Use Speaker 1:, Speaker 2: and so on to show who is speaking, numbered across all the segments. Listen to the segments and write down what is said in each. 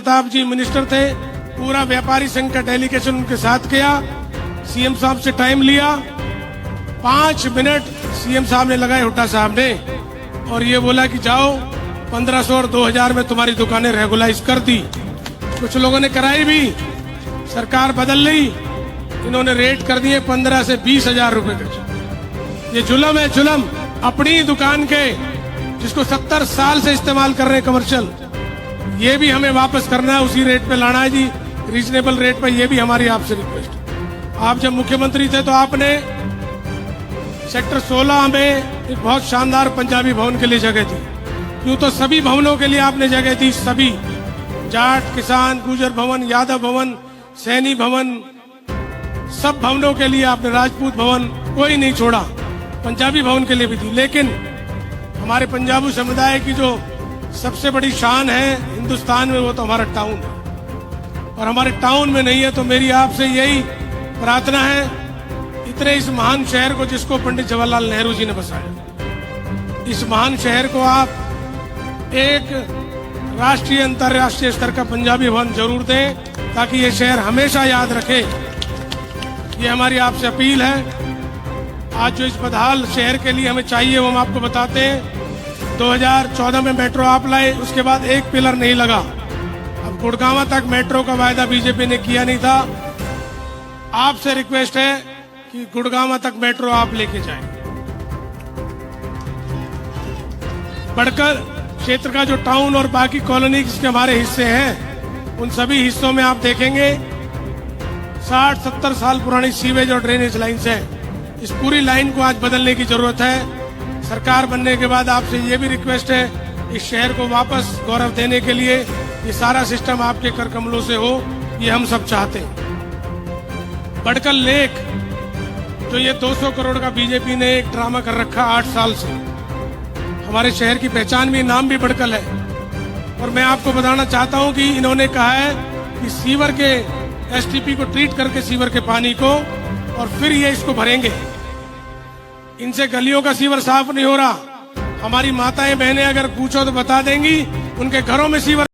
Speaker 1: प्रताप जी minister थे, पूरा व्यापारी संघ का डेलीगेशन उनके साथ किया। सीएम साहब से टाइम लिया, 5 मिनट सीएम साहब ने लगाए, हुड्डा साहब ने, और ये बोला कि जाओ 1500 और 2000 में तुम्हारी दुकानें रेगुलाइज कर दी। कुछ लोगों ने कराई भी, सरकार बदल गई, इन्होंने रेट कर दिए 15 से 20 हजार रुपए के। ये जुल्म है, जुल्म। अपनी दुकान के जिसको 70 साल से इस्तेमाल कर रहे हैं कमर्शियल, ये भी हमें वापस करना है, उसी रेट पे लाना है जी, रीजनेबल रेट पे। ये भी हमारी आपसे रिक्वेस्ट है। आप जब मुख्यमंत्री थे तो आपने सेक्टर 16 में एक बहुत शानदार पंजाबी भवन के लिए जगह दी। यूं तो सभी भवनों के लिए आपने जगह दी, सभी, जाट, किसान, गुजर भवन, यादव भवन, सैनी भवन, सब भवनों के लिए आपने, राजपूत भवन, कोई नहीं छोड़ा, पंजाबी भवन के लिए भी दी। लेकिन हमारे पंजाबी समुदाय की जो सबसे बड़ी शान है हिंदुस्तान में, वो तो हमारा टाउन है, और हमारे टाउन में नहीं है। तो मेरी आपसे यही प्रार्थना है, इतने इस महान शहर को, जिसको पंडित जवाहरलाल नेहरू जी ने बसाया, इस महान शहर को आप एक राष्ट्रीय अंतर्राष्ट्रीय स्तर का पंजाबी भवन जरूर दें, ताकि ये शहर हमेशा याद रखे। ये हमारी आपसे अपील है। आज जो इस बदहाल शहर के लिए हमें चाहिए वो हम आपको बताते हैं। 2014 में मेट्रो आप लाए, उसके बाद एक पिलर नहीं लगा। अब गुड़गांव तक मेट्रो का वायदा बीजेपी ने किया नहीं था। आपसे रिक्वेस्ट है कि गुड़गांव तक मेट्रो आप लेके जाएं। बढ़कर क्षेत्र का जो टाउन और बाकी कॉलोनी जिसके हमारे हिस्से हैं, उन सभी हिस्सों में आप देखेंगे 60-70 साल पुरानी सीवेज और ड्रेनेज लाइन्स हैं। इस पूरी लाइन को आज बदलने की जरूरत है। सरकार बनने के बाद आपसे ये भी रिक्वेस्ट है, इस शहर को वापस गौरव देने के लिए ये सारा सिस्टम आपके कर कमलों से हो, ये हम सब चाहते हैं। बड़कल लेक, जो ये 200 करोड़ का बीजेपी ने एक ड्रामा कर रखा 8 साल से, हमारे शहर की पहचान भी, नाम भी बड़कल है। और मैं आपको बताना चाहता हूं कि इन्होंने कहा है कि सीवर के एसटीपी को ट्रीट करके सीवर के पानी को, और फिर ये इसको भरेंगे। इनसे गलियों का सीवर साफ नहीं हो रहा। हमारी माताएं बहनें अगर पूछो तो बता देंगी, उनके घरों में सीवर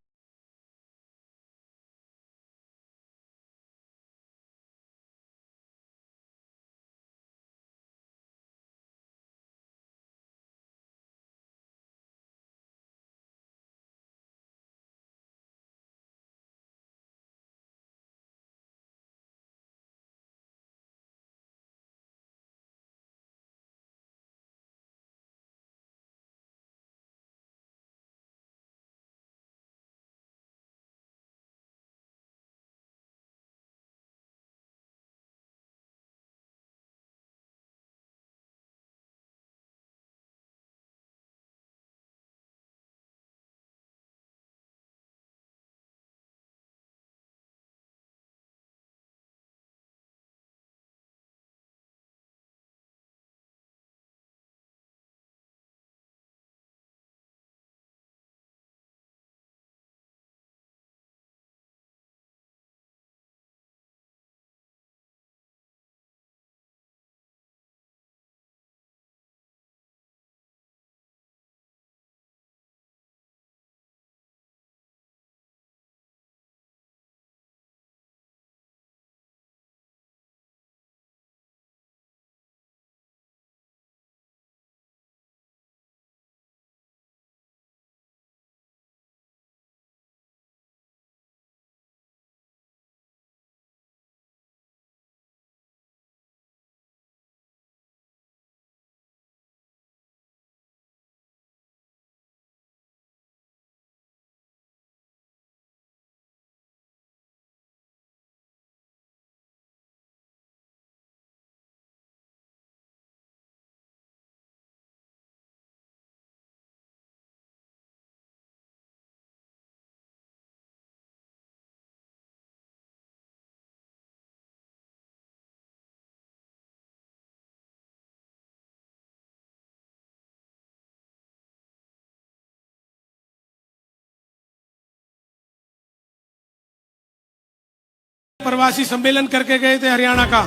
Speaker 1: प्रवासी सम्मेलन करके गए थे हरियाणा का,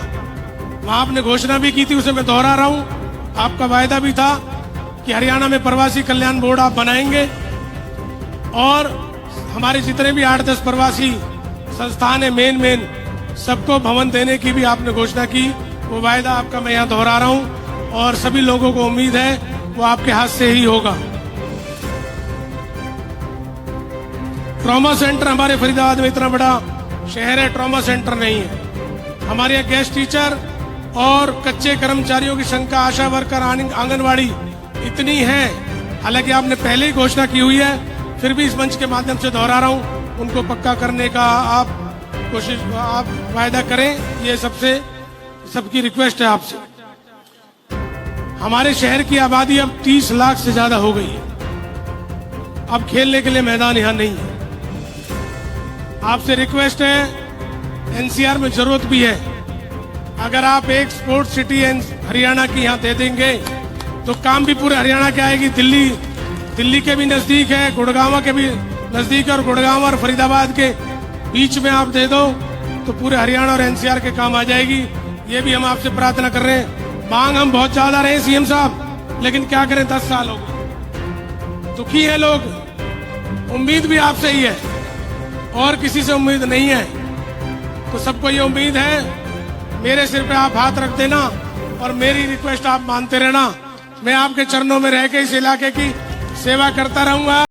Speaker 1: वहां आपने घोषणा भी की थी, उसे मैं दोहरा रहा हूं। आपका वायदा भी था कि हरियाणा में प्रवासी कल्याण बोर्ड आप बनाएंगे, और हमारे जितने भी 8-10 प्रवासी संस्थान है मेन सबको भवन देने की भी आपने घोषणा की। वो वायदा आपका मैं यहाँ दोहरा रहा हूँ और सभी लोगों को उम्मीद है वो आपके हाथ से ही होगा। ट्रॉमा सेंटर हमारे फरीदाबाद में इतना बड़ा शहर है, ट्रॉमा सेंटर नहीं है। हमारे यहाँ गेस्ट टीचर और कच्चे कर्मचारियों की संख्या, आशा वर्कर, आंगनवाड़ी इतनी है। हालांकि आपने पहले ही घोषणा की हुई है, फिर भी इस मंच के माध्यम से दोहरा रहा हूँ, उनको पक्का करने का आप कोशिश, आप वायदा करें। ये सबकी रिक्वेस्ट है आपसे। हमारे शहर की आबादी अब 30 लाख से ज्यादा हो गई है। अब खेलने के लिए मैदान यहां नहीं है। आपसे रिक्वेस्ट है, एनसीआर में जरूरत भी है। अगर आप एक स्पोर्ट्स सिटी हरियाणा की यहां दे देंगे तो काम भी पूरे हरियाणा के आएगी। दिल्ली के भी नजदीक है, गुड़गांव के भी नजदीक है, और गुड़गांव और फरीदाबाद के बीच में आप दे दो तो पूरे हरियाणा और एनसीआर के काम आ जाएगी। ये भी हम आपसे प्रार्थना कर रहे हैं। मांग हम बहुत ज्यादा रहे सीएम साहब, लेकिन क्या करें, 10 साल हो गए, दुखी है लोग। उम्मीद भी आपसे ही है और किसी से उम्मीद नहीं है। तो सबको ये उम्मीद है, मेरे सिर पे आप हाथ रख देना और मेरी रिक्वेस्ट आप मानते रहना। मैं आपके चरणों में रह के इस इलाके की सेवा करता रहूंगा।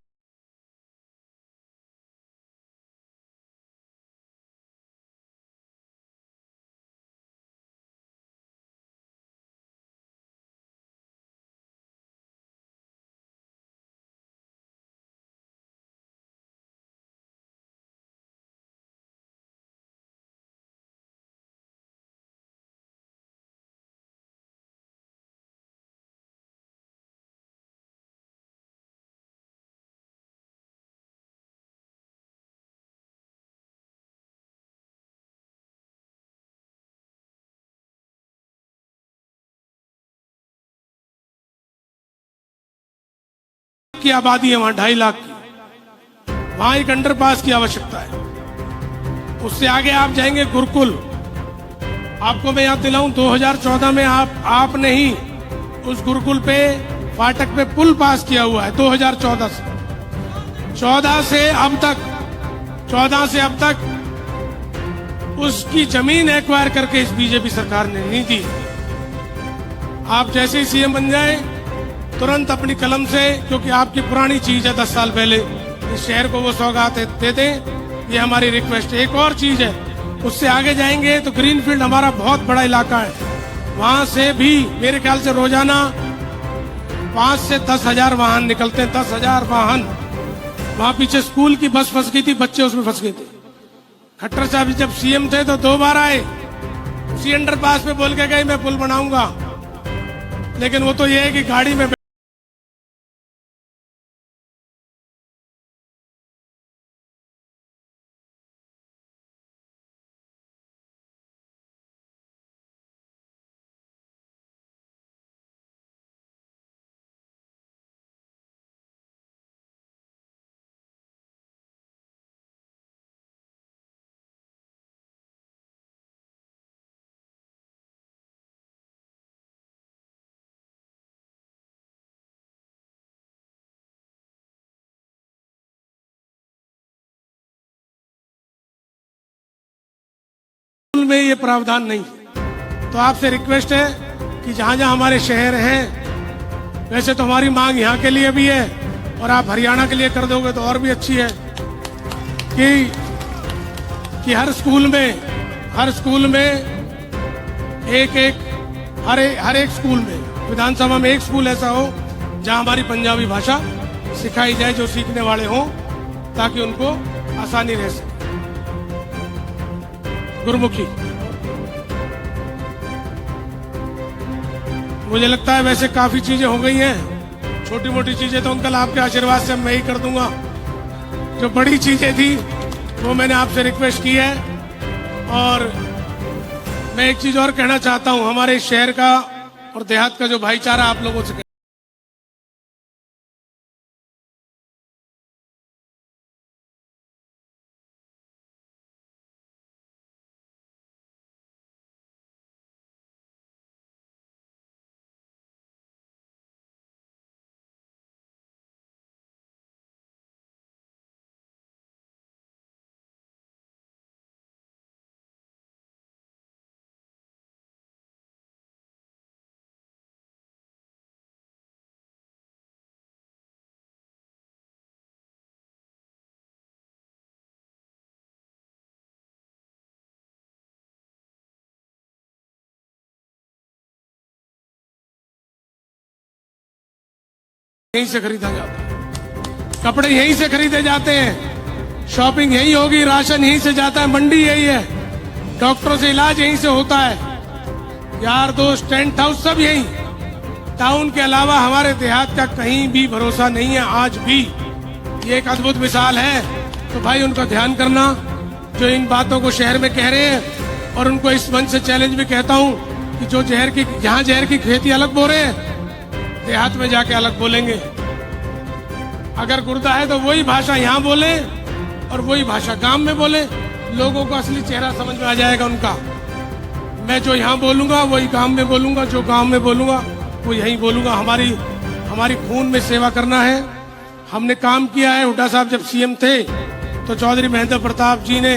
Speaker 1: की आबादी है वहां, 2.5 लाख की। वहां एक अंडरपास की आवश्यकता है। उससे आगे आप जाएंगे गुरुकुल। आपको मैं याद दिलाऊं, 2014 में आपने ही उस गुरुकुल पे फाटक पे पुल पास किया हुआ है। 2014 से 14 से अब तक उसकी जमीन एक्वायर करके इस बीजेपी सरकार ने नहीं दी। आप जैसे ही सीएम बन जाए तुरंत अपनी कलम से, क्योंकि आपकी पुरानी चीज है 10 साल पहले, इस शहर को वो सौगात दे दें। ये हमारी रिक्वेस्ट है। एक और चीज है, उससे आगे जाएंगे तो ग्रीनफील्ड हमारा बहुत बड़ा इलाका है। वहां से भी मेरे ख्याल से रोजाना 5 से 10 हजार वाहन निकलते हैं। 10 हजार वाहन। वहां पीछे स्कूल की बस फंस गई थी, बच्चे उसमें फंस गए थे। खट्टर साहब जब सीएम थे तो 2 बार आए, उसी अंडरपास पे बोल के गए मैं पुल बनाऊंगा, लेकिन वो तो ये है कि गाड़ी में ये प्रावधान नहीं। तो आपसे रिक्वेस्ट है कि जहां जहां हमारे शहर हैं, वैसे तो हमारी मांग यहां के लिए भी है और आप हरियाणा के लिए कर दोगे तो और भी अच्छी है, कि हर स्कूल में हर एक स्कूल में, विधानसभा में एक स्कूल ऐसा हो जहां हमारी पंजाबी भाषा सिखाई जाए, जो सीखने वाले हों, ताकि उनको आसानी रह सके। गुरुमुखी मुझे लगता है वैसे काफी चीजें हो गई हैं। छोटी मोटी चीजें तो अंकल आपके आशीर्वाद से मैं ही कर दूंगा। जो बड़ी चीजें थी वो मैंने आपसे रिक्वेस्ट की है। और मैं एक चीज और कहना चाहता हूं, हमारे शहर का और देहात का जो भाईचारा आप लोगों से यहीं से खरीदा जाता है, कपड़े यहीं से खरीदे जाते हैं, शॉपिंग यहीं होगी, राशन यहीं से जाता है, मंडी यही है, डॉक्टरों से इलाज यहीं से होता है, यार दोस्त, टेंट हाउस सब यहीं। टाउन के अलावा हमारे देहात का कहीं भी भरोसा नहीं है आज भी। ये एक अद्भुत मिसाल है। तो भाई उनका ध्यान करना जो इन बातों को शहर में कह रहे हैं, और उनको इस मंच से चैलेंज भी कहता हूं कि जो जहां जहर की खेती अलग बो रहे हैं, देहात में जाके अलग बोलेंगे। अगर गुर्दा है तो वही भाषा यहाँ बोले और वही भाषा गांव में बोले, लोगों को असली चेहरा समझ में आ जाएगा उनका। मैं जो यहाँ बोलूंगा वही गांव में बोलूंगा, जो गांव में बोलूंगा वो यहीं बोलूंगा। हमारी खून में सेवा करना है। हमने काम किया है। हुड्डा साहब जब सीएम थे तो चौधरी महेंद्र प्रताप जी ने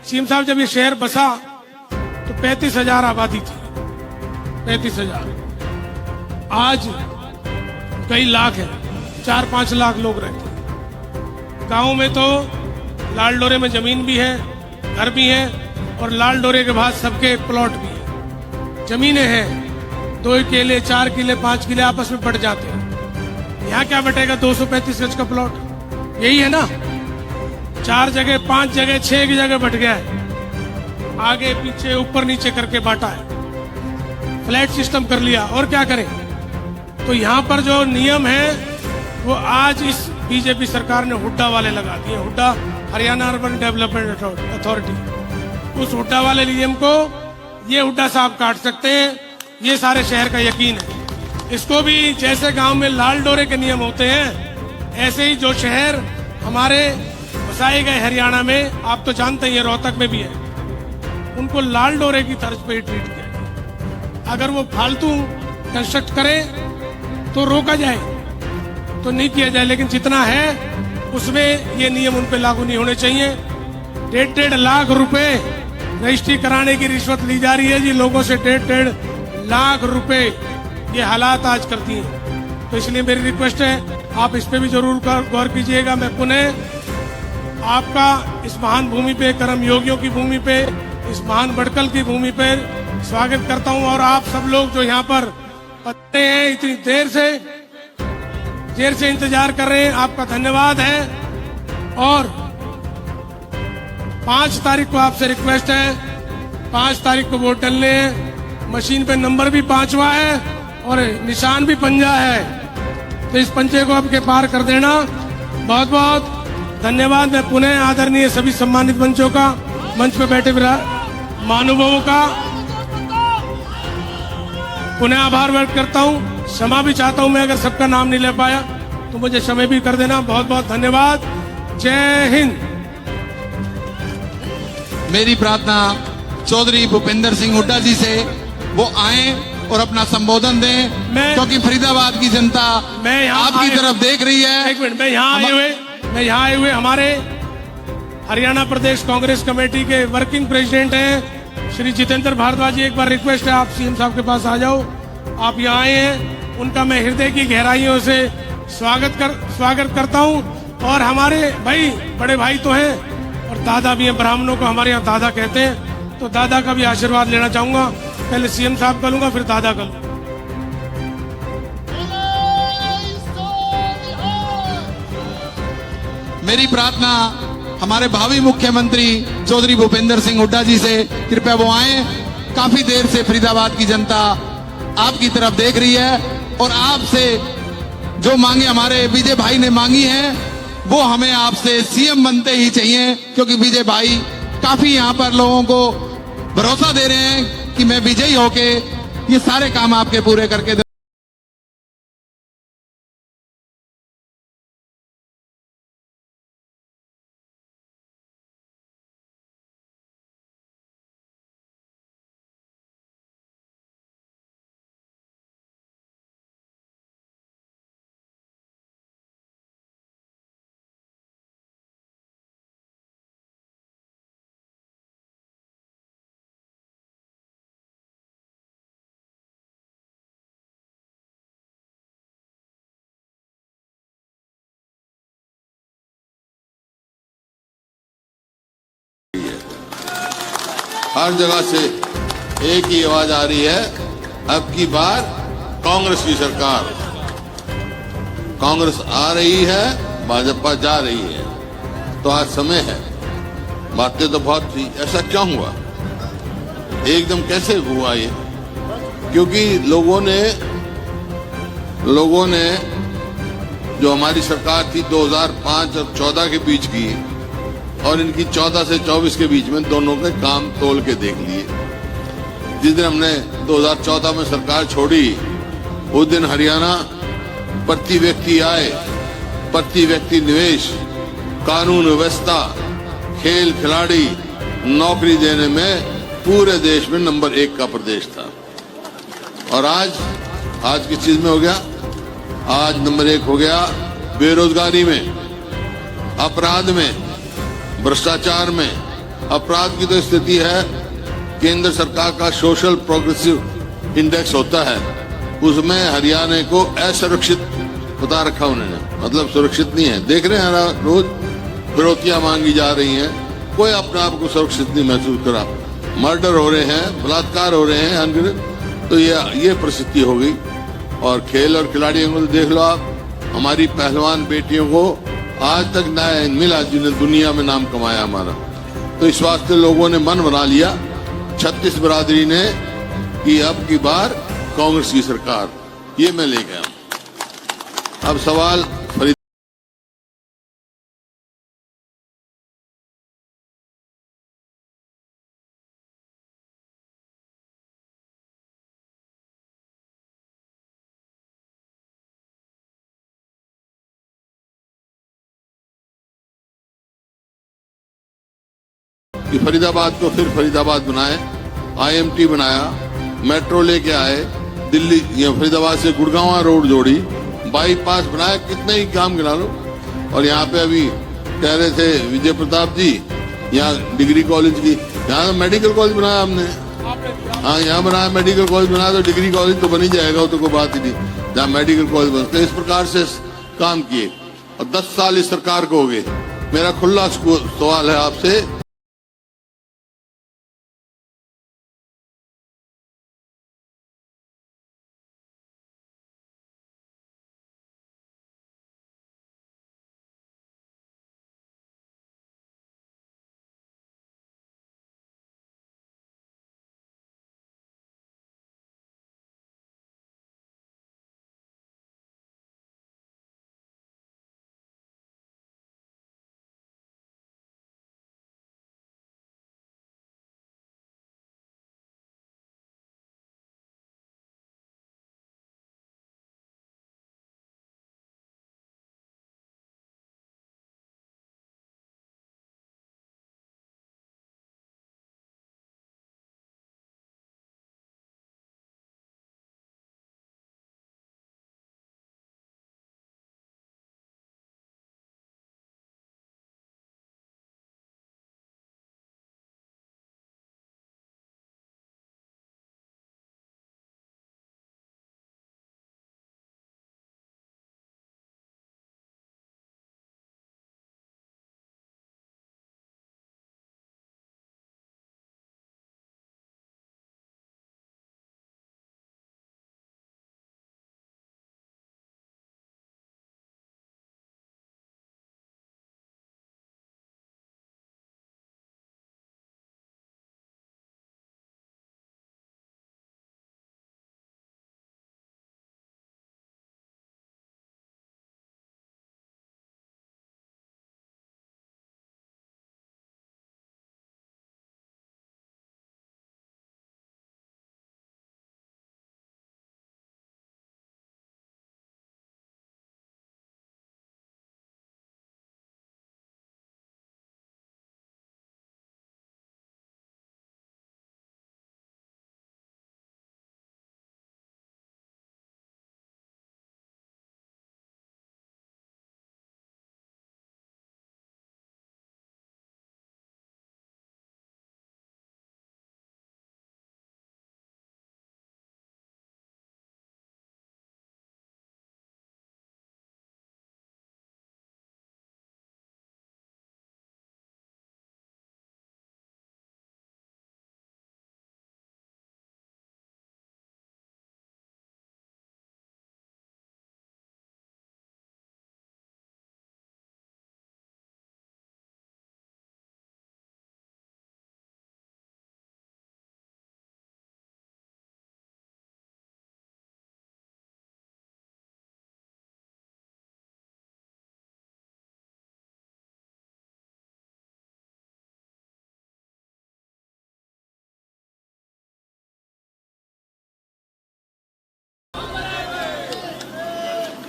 Speaker 1: सीएम साहब जब ये शहर बसा तो 35,000 आबादी थी, 35,000। आज कई लाख है, 4-5 लाख लोग रहते हैं। गांव में तो लाल डोरे में जमीन भी है, घर भी है, और लाल डोरे के बाद सबके प्लॉट भी है, जमीनें हैं। 2 किले, 4 किले, 5 किले आपस में बढ़ जाते हैं। यहाँ क्या बटेगा 235 गज का प्लॉट? यही है ना। 4 जगह, 5 जगह, 6 की जगह बट गया है, आगे पीछे ऊपर नीचे करके बांटा है, फ्लैट सिस्टम कर लिया। और क्या करें? तो यहाँ पर जो नियम है वो आज इस बीजेपी सरकार ने हुड्डा वाले लगा दिए। Hooda, Haryana urban development authority, उस हुड्डा वाले नियम को ये हुड्डा साहब काट सकते हैं, ये सारे शहर का यकीन है। इसको भी जैसे गांव में लाल डोरे के नियम होते हैं, ऐसे ही जो शहर हमारे बसाए गए हरियाणा में, आप तो जानते हैं, रोहतक में भी है, उनको लाल डोरे की तर्ज पे ही ट्रीट किया। अगर वो फालतू कंस्ट्रक्ट करे तो रोका जाए, तो नहीं किया जाए, लेकिन जितना है उसमें ये नियम उन पे लागू नहीं होने चाहिए। 1.5 लाख रुपए रजिस्ट्री कराने की रिश्वत ली जा रही है जी लोगों से, 1.5 लाख रुपए ये हालात आज करती हैं। तो इसलिए मेरी रिक्वेस्ट है, आप इस पे भी जरूर गौर कीजिएगा। मैं पुनः आपका इस महान भूमि पे, कर्म योगियों की भूमि पे, इस महान बड़कल की भूमि पे स्वागत करता हूं। और आप सब लोग जो यहाँ पर पत्ते हैं, इतनी देर से इंतजार कर रहे हैं, आपका धन्यवाद है। और 5 तारीख को आपसे रिक्वेस्ट है, 5 तारीख को वोट डालने हैं। मशीन पे नंबर भी 5वां है और निशान भी पंजा है, तो इस पंजे को आपके पार कर देना। बहुत बहुत धन्यवाद। मैं पुनः आदरणीय सभी सम्मानित मंचों का, मंच पे बैठे महानुभावों का पुनः आभार व्यक्त करता हूं। क्षमा भी चाहता हूं मैं, अगर सबका नाम नहीं ले पाया तो मुझे क्षमा भी कर देना। बहुत बहुत धन्यवाद। जय हिंद।
Speaker 2: मेरी प्रार्थना चौधरी भूपेंद्र सिंह हुड्डा जी से, वो आए और अपना संबोधन दें, क्योंकि फरीदाबाद की जनता आपकी तरफ देख रही है।
Speaker 1: एक मिनट, मैं यहाँ आए हुए हमारे हरियाणा प्रदेश कांग्रेस कमेटी के वर्किंग प्रेसिडेंट हैं श्री जितेंद्र भारद्वाज जी। एक बार रिक्वेस्ट है, आप सीएम साहब के पास आ जाओ। आप यहाँ आए हैं, उनका मैं हृदय की गहराइयों से स्वागत करता हूँ। और हमारे भाई, बड़े भाई तो हैं और दादा भी हैं, ब्राह्मणों को हमारे यहाँ दादा कहते हैं, तो दादा का भी आशीर्वाद लेना चाहूंगा। पहले सीएम साहब का लूंगा, फिर दादा का लूंगा।
Speaker 2: मेरी प्रार्थना हमारे भावी मुख्यमंत्री चौधरी भूपेंद्र सिंह हुड्डा जी से, कृपया वो आए। काफी देर से फरीदाबाद की जनता आपकी तरफ देख रही है और आपसे जो मांगे हमारे विजय भाई ने मांगी हैं, वो हमें आपसे सीएम बनते ही चाहिए, क्योंकि विजय भाई काफी यहाँ पर लोगों को भरोसा दे रहे हैं कि मैं विजयी होके ये सारे काम आपके पूरे करके
Speaker 3: हर जगह से एक ही आवाज आ रही है, अब की बार कांग्रेस की सरकार। कांग्रेस आ रही है, भाजपा जा रही है, तो आज समय है। बातें तो बहुत थी, ऐसा क्यों हुआ, एकदम कैसे हुआ ये? क्योंकि लोगों ने जो हमारी सरकार थी 2005 और 14 के बीच की, और इनकी 14 से 24 के बीच में दोनों के काम तोल के देख लिए। जिस दिन हमने 2014 में सरकार छोड़ी, उस दिन हरियाणा प्रति व्यक्ति आय, प्रति व्यक्ति निवेश, कानून व्यवस्था, खेल खिलाड़ी, नौकरी देने में पूरे देश में नंबर 1 का प्रदेश था। और आज किस चीज में हो गया? आज नंबर 1 हो गया बेरोजगारी में, अपराध में, भ्रष्टाचार में। अपराध की तो स्थिति है, केंद्र सरकार का सोशल प्रोग्रेसिव इंडेक्स होता है, उसमें हरियाणा को असुरक्षित बता रखा उन्होंने, मतलब सुरक्षित नहीं है। देख रहे हैं रोज फिरौतियां मांगी जा रही हैं, कोई अपने आप को सुरक्षित नहीं महसूस करा। मर्डर हो रहे हैं, बलात्कार हो रहे हैं अनगिनत, तो ये परिस्थिति हो गई। और खेल और खिलाड़ियों को तो देख लो आप, हमारी पहलवान बेटियों को आज तक न्याय मिला जिन्हें दुनिया में नाम कमाया हमारा। तो इस वास्ते लोगों ने मन बना लिया, 36 बिरादरी ने, कि अब की बार कांग्रेस की सरकार। ये मैं ले गया। अब सवाल कि फरीदाबाद को फिर फरीदाबाद बनाए, IMT बनाया, मेट्रो लेके आए, दिल्ली फरीदाबाद से गुड़गांव रोड जोड़ी, बाईपास बनाया, कितने ही काम गिना लो। और यहाँ पे अभी कह रहे थे विजय प्रताप जी, यहाँ डिग्री कॉलेज की, यहाँ तो मेडिकल कॉलेज बनाया हमने। हाँ, यहाँ बनाया मेडिकल कॉलेज बनाया, तो डिग्री कॉलेज तो बन ही जाएगा, वो तो कोई बात ही नहीं। जहाँ मेडिकल कॉलेज बनते, इस प्रकार से काम किए। और 10 साल इस सरकार को हो गए। मेरा खुला सवाल है आपसे,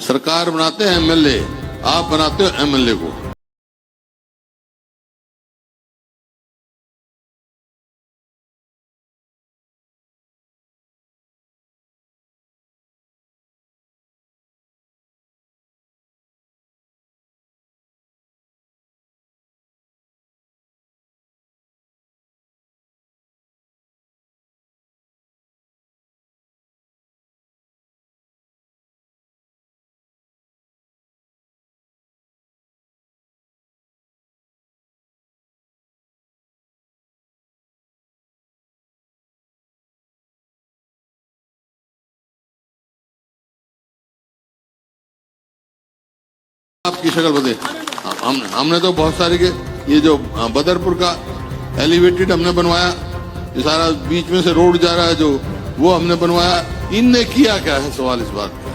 Speaker 3: सरकार बनाते हैं एमएलए, आप बनाते हो एमएलए को। आपकी शक्ल बदले, हमने तो बहुत सारे के, ये जो बदरपुर का एलिवेटेड हमने बनवाया, ये सारा बीच में से रोड जा रहा है जो, वो हमने बनवाया। इनने किया क्या है, सवाल इस बात का,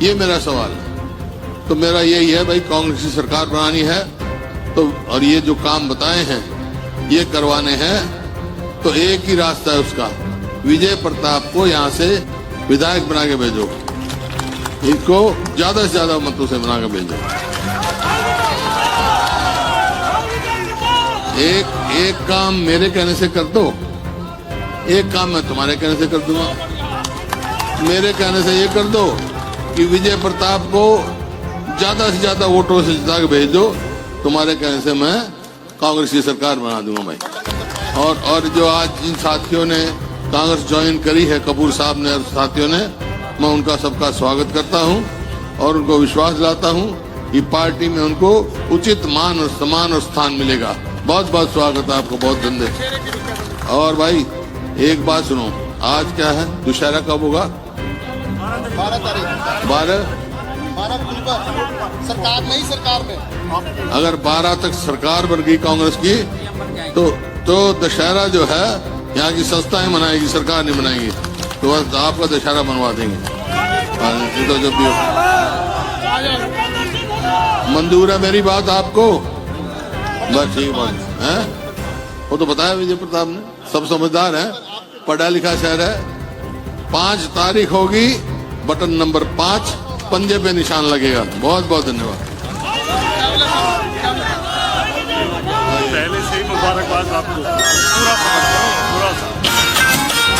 Speaker 3: ये मेरा सवाल है। तो मेरा यही है भाई, कांग्रेस की सरकार बनानी है तो, और ये जो काम बताए हैं ये करवाने हैं, तो एक ही रास्ता है उसका, विजय प्रताप को यहाँ से विधायक बना के भेजो, इसको ज्यादा से ज्यादा मतों से बना के भेजो। एक काम मेरे कहने से कर दो, एक काम मैं तुम्हारे कहने से कर दूंगा। मेरे कहने से ये कर दो कि विजय प्रताप को ज्यादा से ज्यादा वोटों से जिता के भेज दो, तुम्हारे कहने से मैं कांग्रेस की सरकार बना दूंगा भाई। और जो आज जिन साथियों ने कांग्रेस ज्वाइन करी है, कपूर साहब ने और साथियों ने, मैं उनका सबका स्वागत करता हूं और उनको विश्वास दिलाता हूं कि पार्टी में उनको उचित मान और सम्मान और स्थान मिलेगा। बहुत बहुत स्वागत है आपको, बहुत धन्यवाद। और भाई एक बात सुनो, आज क्या है, दुशहरा कब होगा? 12
Speaker 4: सरकार नहीं, सरकार में
Speaker 3: अगर 12 तक सरकार बन गई कांग्रेस की तो दशहरा जो है यहाँ की संस्थाएं मनाएगी, सरकार नहीं मनाएगी। तो बस आपका दशहरा बनवा देंगे, तो जब भी मंजूर है मेरी बात आपको, बस ठीक बात है। वो तो बताया विजय प्रताप ने, सब समझदार है, पढ़ा लिखा शहर है। 5 तारीख होगी, बटन नंबर 5 पंजे पे निशान लगेगा। बहुत बहुत धन्यवाद।
Speaker 5: पहले से ही मुबारकबाद आपको, पूरा